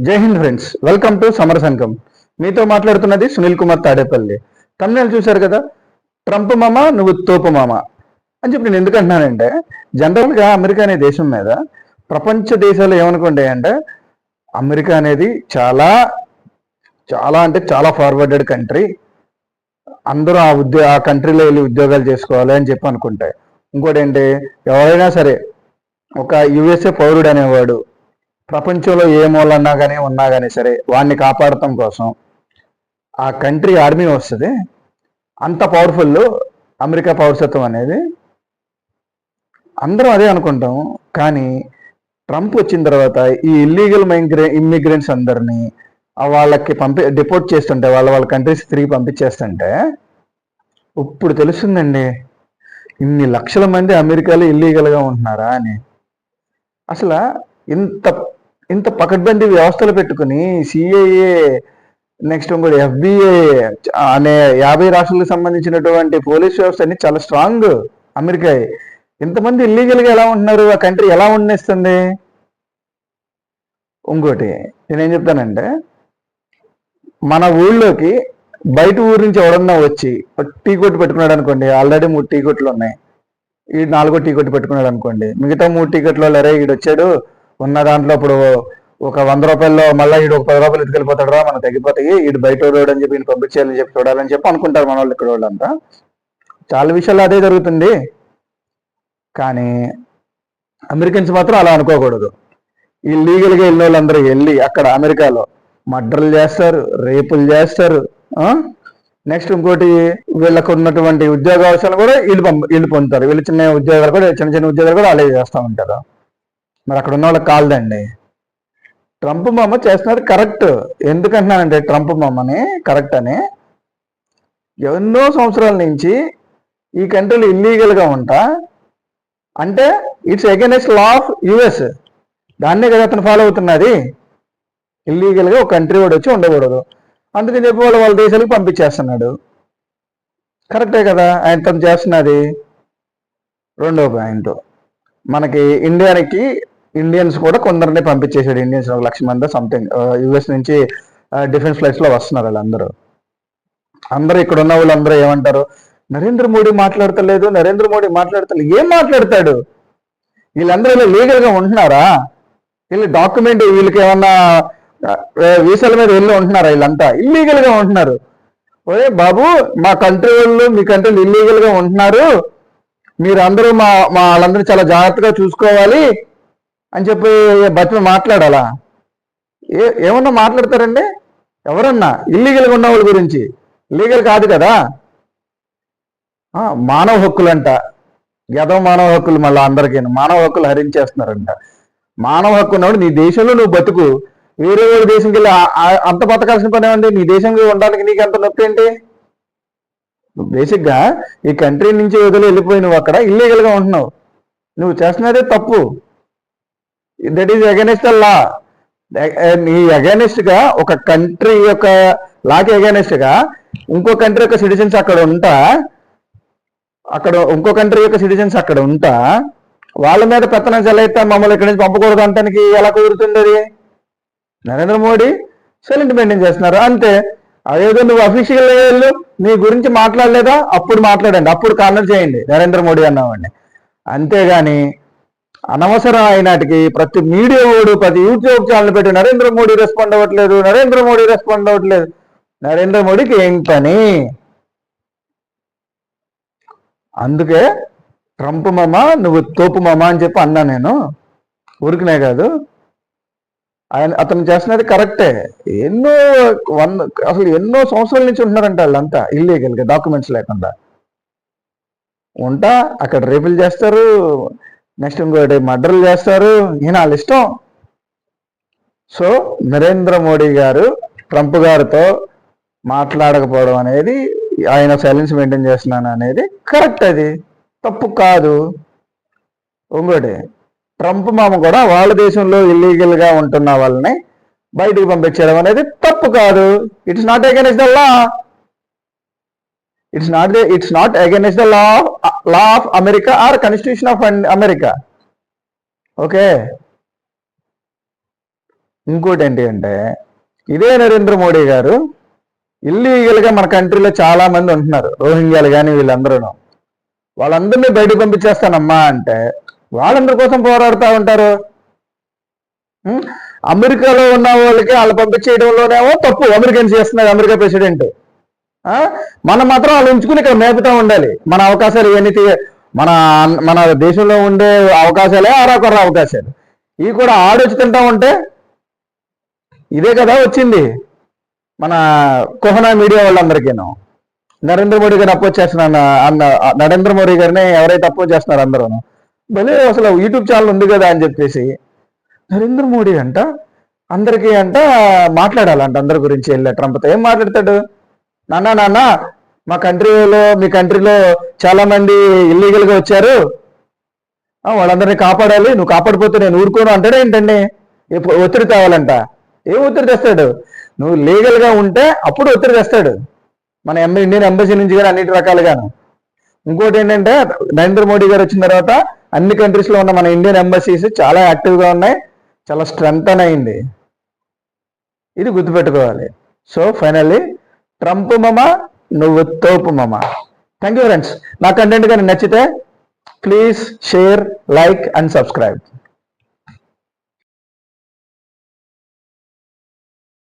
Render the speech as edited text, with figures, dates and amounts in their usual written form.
జై Hind friends, welcome to సమర సంఘం. మీతో మాట్లాడుతున్నది సునీల్ కుమార్ తాడేపల్లి. తమిళనాడు చూశారు కదా, ట్రంప్ మామ నువ్వు తోపు మామ అని చెప్పి నేను ఎందుకు అంటున్నానంటే, జనరల్గా అమెరికా అనే దేశం మీద ప్రపంచ దేశాలు ఏమనుకుంటాయి అంటే, అమెరికా అనేది చాలా చాలా అంటే చాలా ఫార్వర్డెడ్ కంట్రీ, అందరూ ఆ కంట్రీలో వెళ్ళి ఉద్యోగాలు చేసుకోవాలి అని చెప్పి అనుకుంటాయి. ఇంకోటి ఏంటి, ఎవరైనా సరే ఒక యుఎస్ఏ పౌరుడు అనేవాడు ప్రపంచంలో ఏ మూలన్నా కానీ ఉన్నా కానీ సరే వాడిని కాపాడటం కోసం ఆ కంట్రీ ఆర్మీ వస్తుంది. అంత పవర్ఫుల్ అమెరికా పౌరసత్వం అనేది. అందరం అదే అనుకుంటాం. కానీ ట్రంప్ వచ్చిన తర్వాత ఈ ఇల్లీగల్ ఇమ్మిగ్రెంట్స్ అందరినీ వాళ్ళకి డిపోర్ట్ చేస్తుంటే వాళ్ళ కంట్రీస్ తిరిగి పంపించేస్తుంటే ఇప్పుడు తెలుస్తుందండి, ఇన్ని లక్షల మంది అమెరికాలో ఇల్లీగల్గా ఉంటున్నారా అని. అసలు ఇంత ఇంత పకడ్బందీ వ్యవస్థలు పెట్టుకుని సిఐఏ, నెక్స్ట్ ఇంకోటి ఎఫ్బిఐ అనే 50 రాష్ట్రాలకు సంబంధించినటువంటి పోలీస్ వ్యవస్థ అన్ని చాలా స్ట్రాంగ్ అమెరికా. ఇంతమంది ఇల్లీగల్గా ఎలా ఉంటున్నారు, ఆ కంట్రీ ఎలా ఉండనిస్తుంది? ఇంకోటి నేనేం చెప్తానంటే, మన ఊళ్ళోకి బయట ఊరి నుంచి ఎవడన్నా వచ్చి టీ కొట్టు పెట్టుకున్నాడు అనుకోండి, ఆల్రెడీ 3 టీ కొట్లు ఉన్నాయి, ఈ 4గో టీ కొట్టు పెట్టుకున్నాడు అనుకోండి, మిగతా 3 టీ కొట్లు అరే ఈడు వచ్చాడు ఉన్న దాంట్లో ఇప్పుడు ఒక 100 రూపాయల్లో మళ్ళీ ఈడు ఒక 10 రూపాయలు ఎత్తుకెళ్ళిపోతాడు రా, మనకు తగ్గిపోతాయి, ఈడు బయట రోడ్ అని చెప్పి ఈయన పంపించేయాలని చెప్పి చూడాలని చెప్పి అనుకుంటారు మన వాళ్ళు ఇక్కడ వాళ్ళంతా. చాలా విషయాల్లో అదే జరుగుతుంది. కానీ అమెరికన్స్ మాత్రం అలా అనుకోకూడదు. ఈ లీగల్గా వెళ్ళిన వాళ్ళందరూ వెళ్ళి అక్కడ అమెరికాలో మర్డర్లు చేస్తారు, రేపులు చేస్తారు. నెక్స్ట్ ఇంకోటి వీళ్ళకు ఉన్నటువంటి ఉద్యోగ అవకాశాలు కూడా వీళ్ళు పొందుతారు. వీళ్ళు చిన్న ఉద్యోగాలు కూడా చిన్న చిన్న ఉద్యోగాలు కూడా అలాగే చేస్తూ ఉంటారు. మరి అక్కడ ఉన్న వాళ్ళకి కాలదండి. ట్రంప్ మామ చేస్తున్నది కరెక్ట్. ఎందుకంటున్నానంటే ట్రంప్ మామని కరెక్ట్ అని, ఎన్నో సంవత్సరాల నుంచి ఈ కంట్రీలో ఇల్లీగల్గా ఉంటా అంటే it's against law of US. దాన్నే కదా అతను ఫాలో అవుతున్నది. ఇల్లీగల్గా ఒక కంట్రీ వాడు వచ్చి ఉండకూడదు, అందుకని చెప్పి వాళ్ళ దేశాలకు పంపించేస్తున్నాడు. కరెక్టే కదా ఆయన తను చేస్తున్నది. రెండో పాయింట్, మనకి ఇండియన్స్ కూడా కొందరిని పంపించేశాడు. ఇండియన్స్ 1,00,000 మంది సంథింగ్ యుఎస్ నుంచి డిఫెన్స్ ఫ్లైట్స్లో వస్తున్నారు. వాళ్ళందరూ ఇక్కడ ఉన్న వాళ్ళందరూ ఏమంటారు, నరేంద్ర మోడీ మాట్లాడతలేదు. ఏం మాట్లాడతాడు? వీళ్ళందరూ ఇలా లీగల్గా ఉంటున్నారా? వీళ్ళు డాక్యుమెంట్, వీళ్ళకి ఏమన్నా వీసాల మీద వెళ్ళి ఉంటున్నారా? వీళ్ళంతా ఇల్లీగల్గా ఉంటున్నారు. ఓరే బాబు, మా కంట్రీ వాళ్ళు మీ కంట్రీలు ఇల్లీగల్గా ఉంటున్నారు, మీరు అందరూ మా వాళ్ళందరూ చాలా జాగ్రత్తగా చూసుకోవాలి అని చెప్పి బతిని మాట్లాడాలా? ఏమన్నా మాట్లాడతారండి ఎవరన్నా ఇల్లీగల్గా ఉన్న వాళ్ళ గురించి? లీగల్ కాదు కదా. మానవ హక్కులంట, మానవ హక్కులు, మళ్ళీ అందరికీ మానవ హక్కులు హరించేస్తున్నారంట. మానవ హక్కు ఉన్నప్పుడు నీ దేశంలో నువ్వు బతుకు, వేరే దేశంకి వెళ్ళి అంత బతకాల్సిన పని ఏమండి? నీ దేశంలో ఉండడానికి నీకు ఎంత నొప్పి ఏంటి? బేసిక్గా ఈ కంట్రీ నుంచి వదిలి వెళ్ళిపోయి నువ్వు అక్కడ ఇల్లీగల్గా ఉంటున్నావు. నువ్వు చేస్తున్నదే తప్పు. దట్ ఈజ్ అగైనెస్ట్ ద లా. నీ అగైనెస్ట్గా ఒక కంట్రీ యొక్క లాకి అగైనెస్ట్గా ఇంకో కంట్రీ యొక్క సిటిజన్స్ అక్కడ ఇంకో కంట్రీ యొక్క సిటిజన్స్ అక్కడ ఉంటా వాళ్ళ మీద పెత్తనం చెలైతే మమ్మల్ని ఇక్కడి నుంచి పంపకూడదు అంటానికి ఎలా కుదురుతుంది? అది నరేంద్ర మోడీ సైలెంట్ మెయింటైన్ చేస్తున్నారు అంతే. అదేదో నువ్వు అఫీషియల్ వెళ్ళు, నీ గురించి మాట్లాడలేదా, అప్పుడు మాట్లాడండి, అప్పుడు కార్నర్ చేయండి నరేంద్ర మోడీ అన్నామండి. అంతేగాని అనవసరం అయినాటికి ప్రతి మీడియా ఓడు, ప్రతి యూట్యూబ్ ఛానల్ పెట్టి నరేంద్ర మోడీ రెస్పాండ్ అవ్వట్లేదు. నరేంద్ర మోడీకి ఏం పని? అందుకే ట్రంప్ మామ నువ్వు తోపు మామ అని చెప్పి అన్నా. నేను ఊరికినే కాదు, అతను చేస్తున్నది కరెక్టే. ఎన్నో సంవత్సరాల నుంచి ఉంటున్నారంట వాళ్ళంతా ఇల్లీగల్గా, డాక్యుమెంట్స్ లేకుండా ఉంటా. అక్కడ రేపులు చేస్తారు, నెక్స్ట్ ఇంకోటి మర్డర్లు చేస్తారు. ఈయన వాళ్ళ ఇష్టం. సో నరేంద్ర మోడీ గారు ట్రంప్ గారితో మాట్లాడకపోవడం అనేది, ఆయన సైలెన్స్ మెయింటైన్ చేస్తున్నాను అనేది కరెక్ట్, అది తప్పు కాదు. ఇంకోటి ట్రంప్ మామ కూడా వాళ్ళ దేశంలో ఇల్లీగల్గా ఉంటున్న వాళ్ళని బయటికి పంపించడం అనేది తప్పు కాదు. It's not against the law. It's not against the law of America or constitution of America. Okay, ఇంకోటి ఏంటి అంటే ఇదే నరేంద్ర మోడీ గారు ఇల్లీగల్గా మన కంట్రీలో చాలా మంది ఉంటున్నారు, రోహింగ్యాలు కానీ వీళ్ళందరూ. వాళ్ళందరినీ బయటకు పంపించేస్తానమ్మా అంటే వాళ్ళందరి కోసం పోరాడుతూ ఉంటారు. అమెరికాలో ఉన్న వాళ్ళకి వాళ్ళు పంపించేయడంలోనేమో తప్పు అమెరికన్స్ చేస్తున్నారు, అమెరికా ప్రెసిడెంట్. మనం మాత్రం వాళ్ళు ఉంచుకుని ఇక్కడ మేపుతూ ఉండాలి. మన అవకాశాలు ఇవన్నీ మన మన దేశంలో ఉండే అవకాశాలే ఆరాకొర అవకాశాలు, ఇవి కూడా ఆడొచ్చి తింటా ఉంటే ఇదే కదా వచ్చింది మన కోహనా మీడియా వాళ్ళందరికీను. నరేంద్ర మోడీ గారిని అపోజ్ చేస్తున్నా అన్న నరేంద్ర మోడీ గారిని ఎవరైతే అపోజ్ చేస్తున్నారు అందరూ భలే అసలు యూట్యూబ్ ఛానల్ ఉంది కదా అని చెప్పేసి నరేంద్ర మోడీ అంట అందరికీ అంట మాట్లాడాలంట, అందరి గురించి వెళ్ళా ట్రంప్తో. ఏం మాట్లాడతాడు? నాన్న మా కంట్రీలో మీ కంట్రీలో చాలా మంది ఇల్లీగల్గా వచ్చారు, వాళ్ళందరినీ కాపాడాలి, నువ్వు కాపాడిపోతే నేను ఊరుకోను అంటాడే ఏంటండి? ఒత్తిడి తేవాలంట. ఏం ఒత్తిడి తెస్తాడు? నువ్వు లీగల్గా ఉంటే అప్పుడు ఒత్తిడి తెస్తాడు మన ఇండియన్ ఎంబసీ నుంచి కానీ అన్నిటి రకాలుగాను. ఇంకోటి ఏంటంటే నరేంద్ర మోడీ గారు వచ్చిన తర్వాత అన్ని కంట్రీస్లో ఉన్న మన ఇండియన్ ఎంబసీస్ చాలా యాక్టివ్గా ఉన్నాయి, చాలా స్ట్రెంగ్ అయింది. ఇది గుర్తుపెట్టుకోవాలి. సో ఫైనల్లీ ట్రంప్ మమ, నువ్వు తోపు మమ. Thank you friends. నా కంటెంట్ కానీ నచ్చితే please share, like and subscribe.